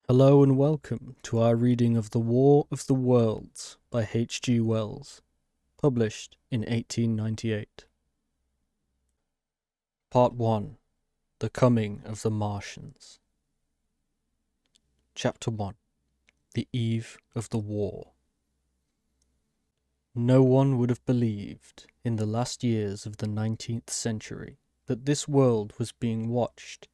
Hello and welcome to our reading of The War of the Worlds by H.G. Wells, published in 1898. Part 1. The Coming of the Martians. Chapter 1. The Eve of the War. No one would have believed, in the last years of the 19th century, that this world was being watched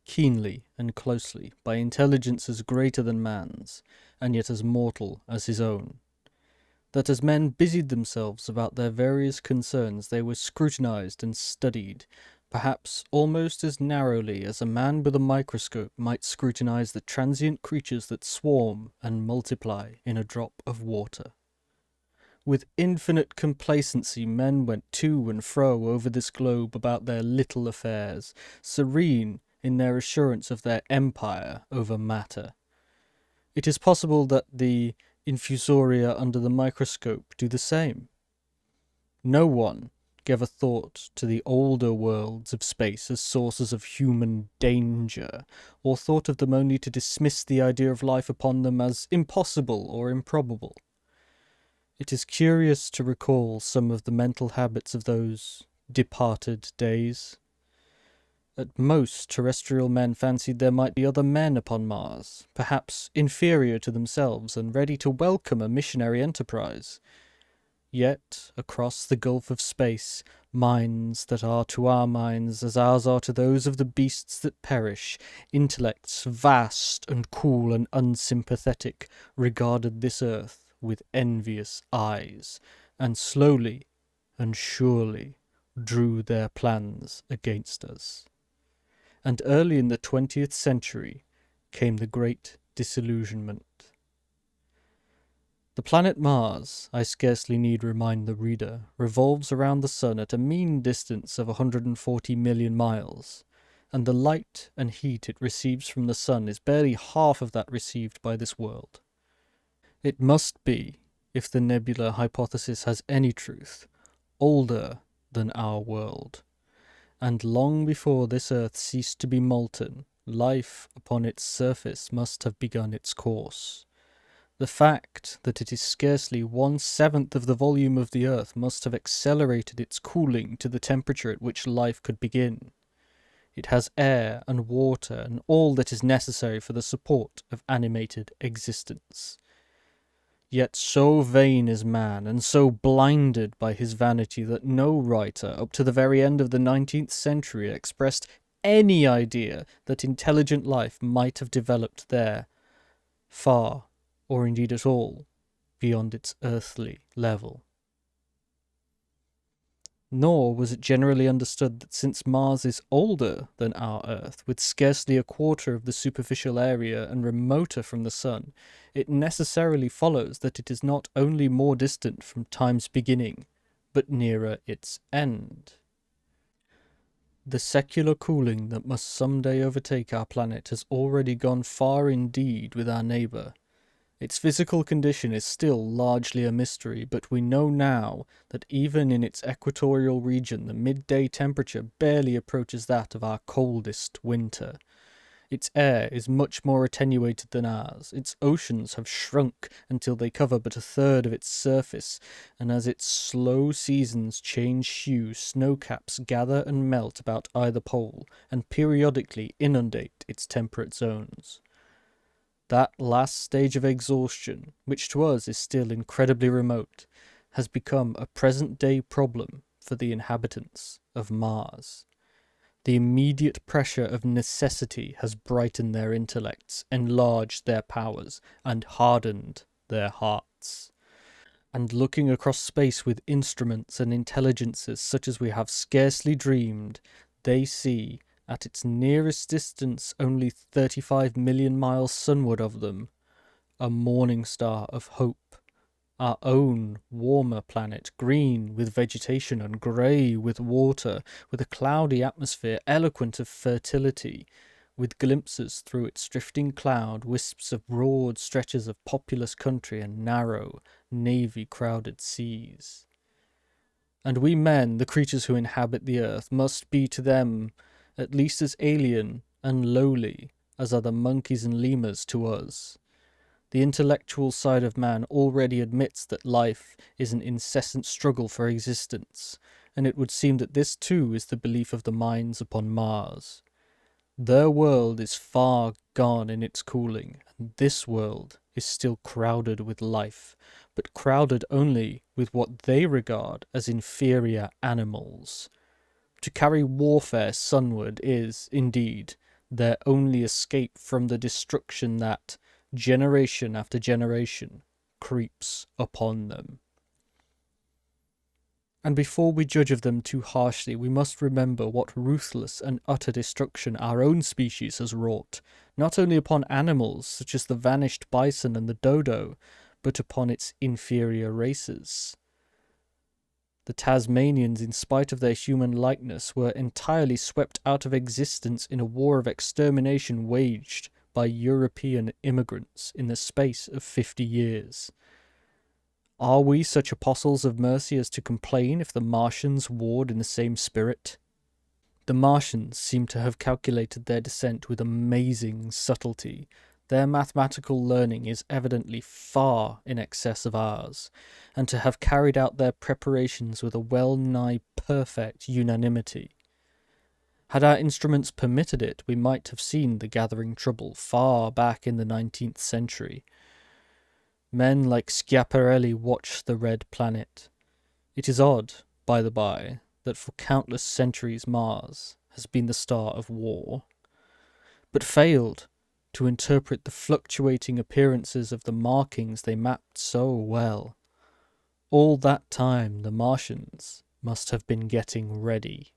keenly and closely by intelligences greater than man's, and yet as mortal as his own. That as men busied themselves about their various concerns, they were scrutinized and studied, perhaps almost as narrowly as a man with a microscope might scrutinize the transient creatures that swarm and multiply in a drop of water. With infinite complacency men went to and fro over this globe about their little affairs, serene in their assurance of their empire over matter. It is possible that the infusoria under the microscope do the same. No one gave a thought to the older worlds of space as sources of human danger, or thought of them only to dismiss the idea of life upon them as impossible or improbable. It is curious to recall some of the mental habits of those departed days. At most, terrestrial men fancied there might be other men upon Mars, perhaps inferior to themselves and ready to welcome a missionary enterprise. Yet, across the gulf of space, minds that are to our minds as ours are to those of the beasts that perish, intellects vast and cool and unsympathetic, regarded this earth with envious eyes, and slowly and surely drew their plans against us. And early in the 20th century came the great disillusionment. The planet Mars, I scarcely need remind the reader, revolves around the Sun at a mean distance of 140 million miles, and the light and heat it receives from the Sun is barely half of that received by this world. It must be, if the nebular hypothesis has any truth, older than our world. And long before this earth ceased to be molten, life upon its surface must have begun its course. The fact that it is scarcely 1/7 of the volume of the earth must have accelerated its cooling to the temperature at which life could begin. It has air and water and all that is necessary for the support of animated existence. Yet so vain is man, and so blinded by his vanity, that no writer, up to the very end of the 19th century, expressed any idea that intelligent life might have developed there, far, or indeed at all, beyond its earthly level. Nor was it generally understood that since Mars is older than our Earth, with scarcely a quarter of the superficial area and remoter from the Sun, it necessarily follows that it is not only more distant from time's beginning, but nearer its end. The secular cooling that must someday overtake our planet has already gone far indeed with our neighbour. Its physical condition is still largely a mystery, but we know now that even in its equatorial region the midday temperature barely approaches that of our coldest winter. Its air is much more attenuated than ours, its oceans have shrunk until they cover but a third of its surface, and as its slow seasons change hue, snow-caps gather and melt about either pole, and periodically inundate its temperate zones. That last stage of exhaustion, which to us is still incredibly remote, has become a present-day problem for the inhabitants of Mars. The immediate pressure of necessity has brightened their intellects, enlarged their powers, and hardened their hearts. And looking across space with instruments and intelligences such as we have scarcely dreamed, they see, at its nearest distance only 35 million miles sunward of them, a morning star of hope, our own warmer planet, green with vegetation and grey with water, with a cloudy atmosphere eloquent of fertility, with glimpses through its drifting cloud wisps of broad stretches of populous country and narrow, navy-crowded seas. And we men, the creatures who inhabit the earth, must be to them at least as alien and lowly as are the monkeys and lemurs to us. The intellectual side of man already admits that life is an incessant struggle for existence, and it would seem that this too is the belief of the minds upon Mars. Their world is far gone in its cooling, and this world is still crowded with life, but crowded only with what they regard as inferior animals. To carry warfare sunward is, indeed, their only escape from the destruction that, generation after generation, creeps upon them. And before we judge of them too harshly, we must remember what ruthless and utter destruction our own species has wrought, not only upon animals such as the vanished bison and the dodo, but upon its inferior races. The Tasmanians, in spite of their human likeness, were entirely swept out of existence in a war of extermination waged by European immigrants in the space of 50 years. Are we such apostles of mercy as to complain if the Martians warred in the same spirit? The Martians seem to have calculated their descent with amazing subtlety. Their mathematical learning is evidently far in excess of ours, and to have carried out their preparations with a well-nigh perfect unanimity. Had our instruments permitted it, we might have seen the gathering trouble far back in the 19th century. Men like Schiaparelli watched the red planet. It is odd, by the by, that for countless centuries Mars has been the star of war, but failed to interpret the fluctuating appearances of the markings they mapped so well. All that time the Martians must have been getting ready.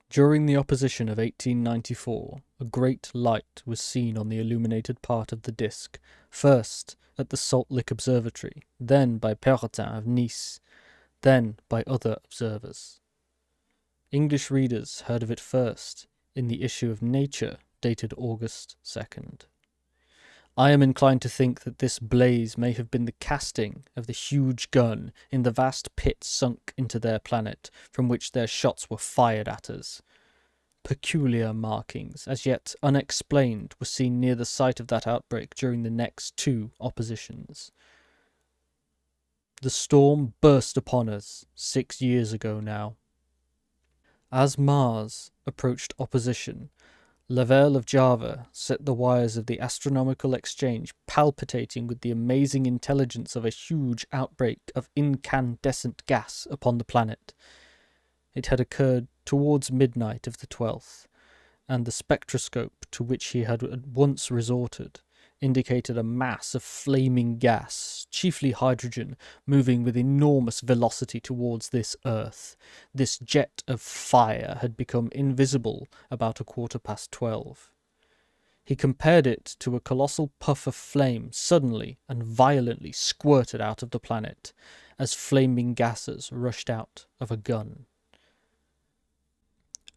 During the opposition of 1894, a great light was seen on the illuminated part of the disk, first at the Salt Lick Observatory, then by Perrotin of Nice, then by other observers. English readers heard of it first in the issue of Nature dated August 2nd. I am inclined to think that this blaze may have been the casting of the huge gun in the vast pit sunk into their planet, from which their shots were fired at us. Peculiar markings, as yet unexplained, were seen near the site of that outbreak during the next two oppositions. The storm burst upon us 6 years ago now. As Mars approached opposition, Lavelle of Java set the wires of the astronomical exchange palpitating with the amazing intelligence of a huge outbreak of incandescent gas upon the planet. It had occurred towards midnight of the 12th, and the spectroscope to which he had at once resorted indicated a mass of flaming gas, chiefly hydrogen, moving with enormous velocity towards this Earth. This jet of fire had become invisible about 12:15. He compared it to a colossal puff of flame suddenly and violently squirted out of the planet, as flaming gases rushed out of a gun.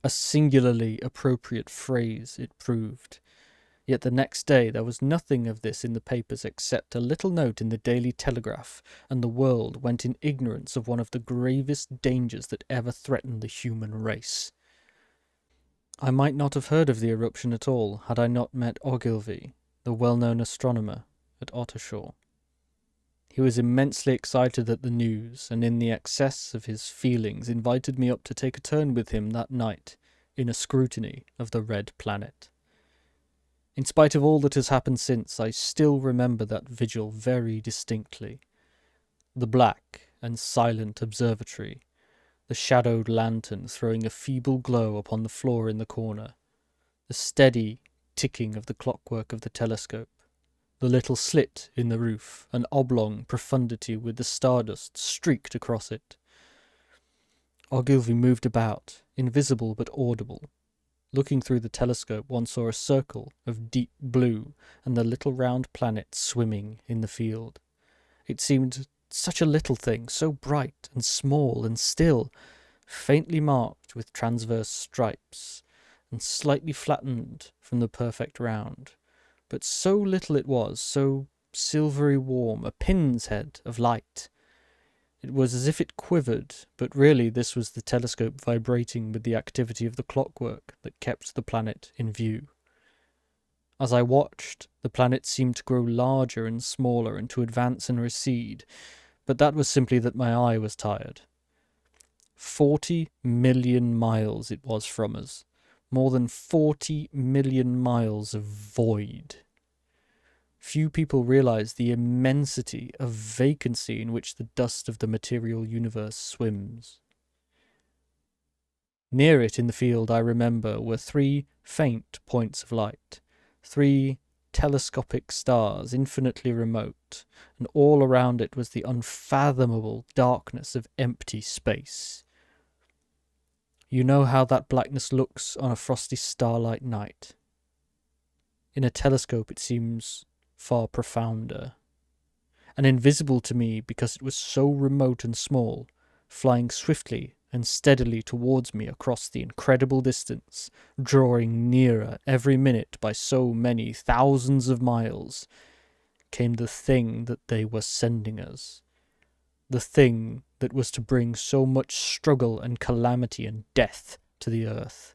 A singularly appropriate phrase it proved. Yet the next day there was nothing of this in the papers except a little note in the Daily Telegraph, and the world went in ignorance of one of the gravest dangers that ever threatened the human race. I might not have heard of the eruption at all had I not met Ogilvy, the well-known astronomer, at Ottershaw. He was immensely excited at the news, and in the excess of his feelings invited me up to take a turn with him that night in a scrutiny of the red planet. In spite of all that has happened since, I still remember that vigil very distinctly. The black and silent observatory, the shadowed lantern throwing a feeble glow upon the floor in the corner, the steady ticking of the clockwork of the telescope, the little slit in the roof, an oblong profundity with the stardust streaked across it. Ogilvy moved about, invisible but audible. Looking through the telescope, one saw a circle of deep blue and the little round planet swimming in the field. It seemed such a little thing, so bright and small and still, faintly marked with transverse stripes, and slightly flattened from the perfect round. But so little it was, so silvery warm, a pin's head of light. It was as if it quivered, but really this was the telescope vibrating with the activity of the clockwork that kept the planet in view. As I watched, the planet seemed to grow larger and smaller and to advance and recede, but that was simply that my eye was tired. 40 million miles it was from us. More than 40 million miles of void. Few people realize the immensity of vacancy in which the dust of the material universe swims. Near it in the field, I remember, were 3 faint points of light, 3 telescopic stars infinitely remote, and all around it was the unfathomable darkness of empty space. You know how that blackness looks on a frosty starlight night. In a telescope it seems far profounder, and invisible to me because it was so remote and small, flying swiftly and steadily towards me across the incredible distance, drawing nearer every minute by so many thousands of miles, came the thing that they were sending us. The thing that was to bring so much struggle and calamity and death to the earth.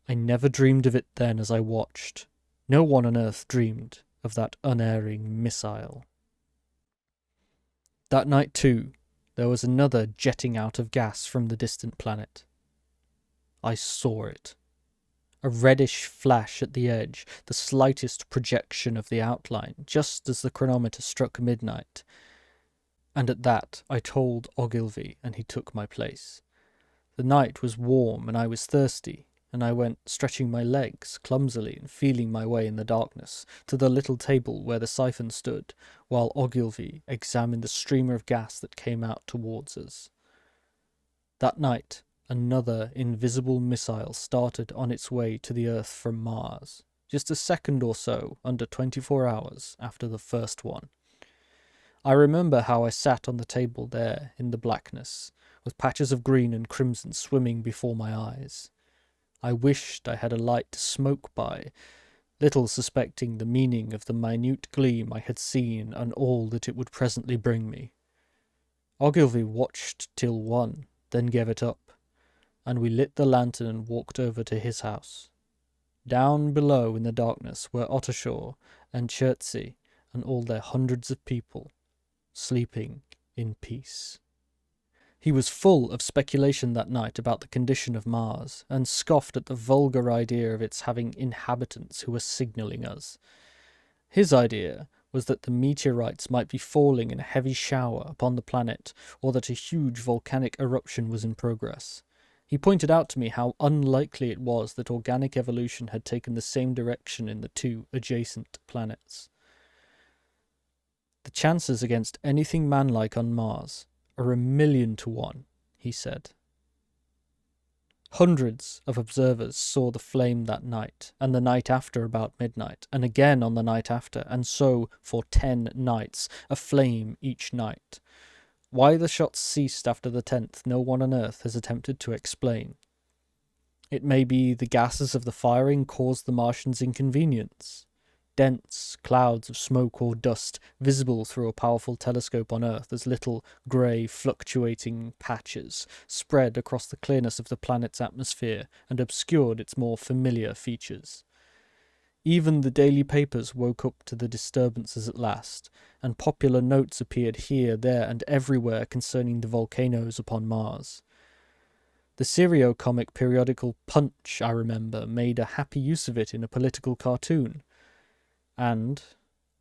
I never dreamed of it then as I watched. No one on earth dreamed of that unerring missile. That night, too, there was another jetting out of gas from the distant planet. I saw it. A reddish flash at the edge, the slightest projection of the outline, just as the chronometer struck midnight. And at that I told Ogilvy, and he took my place. The night was warm, and I was thirsty, and I went stretching my legs clumsily and feeling my way in the darkness to the little table where the siphon stood, while Ogilvy examined the streamer of gas that came out towards us. That night, another invisible missile started on its way to the Earth from Mars, just a second or so under 24 hours after the first one. I remember how I sat on the table there in the blackness, with patches of green and crimson swimming before my eyes. I wished I had a light to smoke by, little suspecting the meaning of the minute gleam I had seen and all that it would presently bring me. Ogilvy watched till 1, then gave it up, and we lit the lantern and walked over to his house. Down below in the darkness were Ottershaw and Chertsey and all their hundreds of people, sleeping in peace. He was full of speculation that night about the condition of Mars, and scoffed at the vulgar idea of its having inhabitants who were signalling us. His idea was that the meteorites might be falling in a heavy shower upon the planet, or that a huge volcanic eruption was in progress. He pointed out to me how unlikely it was that organic evolution had taken the same direction in the 2 adjacent planets. The chances against anything manlike on Mars are 1,000,000 to 1, he said. Hundreds of observers saw the flame that night, and the night after about midnight, and again on the night after, and so for 10 nights, a flame each night. Why the shots ceased after the 10th, no one on Earth has attempted to explain. It may be the gases of the firing caused the Martians inconvenience. Dense clouds of smoke or dust, visible through a powerful telescope on Earth as little grey fluctuating patches, spread across the clearness of the planet's atmosphere and obscured its more familiar features. Even the daily papers woke up to the disturbances at last, and popular notes appeared here, there, and everywhere concerning the volcanoes upon Mars. The serio-comic periodical Punch, I remember, made a happy use of it in a political cartoon. And,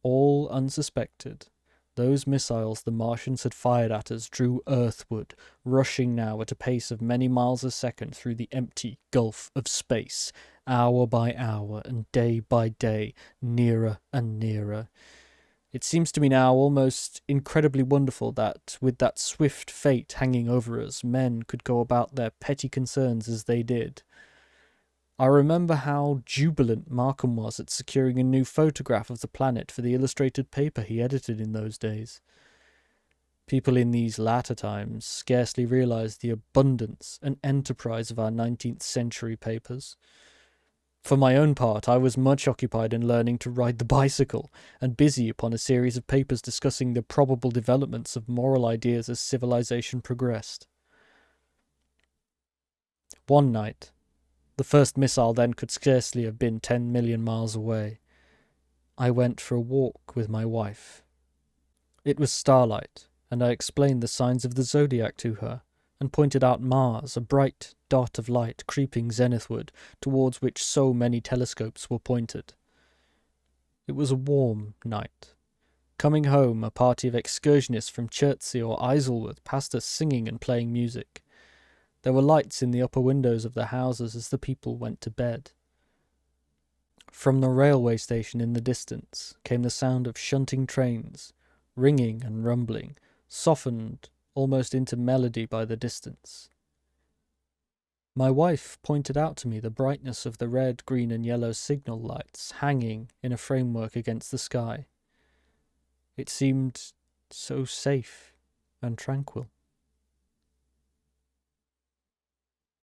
all unsuspected, those missiles the Martians had fired at us drew earthward, rushing now at a pace of many miles a second through the empty gulf of space, hour by hour and day by day, nearer and nearer. It seems to me now almost incredibly wonderful that, with that swift fate hanging over us, men could go about their petty concerns as they did. I remember how jubilant Markham was at securing a new photograph of the planet for the illustrated paper he edited in those days. People in these latter times scarcely realized the abundance and enterprise of our 19th century papers. For my own part, I was much occupied in learning to ride the bicycle, and busy upon a series of papers discussing the probable developments of moral ideas as civilization progressed. One night, The first missile then could scarcely have been 10 million miles away. I went for a walk with my wife. It was starlight, and I explained the signs of the zodiac to her, and pointed out Mars, a bright dot of light creeping zenithward, towards which so many telescopes were pointed. It was a warm night. Coming home, a party of excursionists from Chertsey or Isleworth passed us singing and playing music. There were lights in the upper windows of the houses as the people went to bed. From the railway station in the distance came the sound of shunting trains, ringing and rumbling, softened almost into melody by the distance. My wife pointed out to me the brightness of the red, green and yellow signal lights hanging in a framework against the sky. It seemed so safe and tranquil.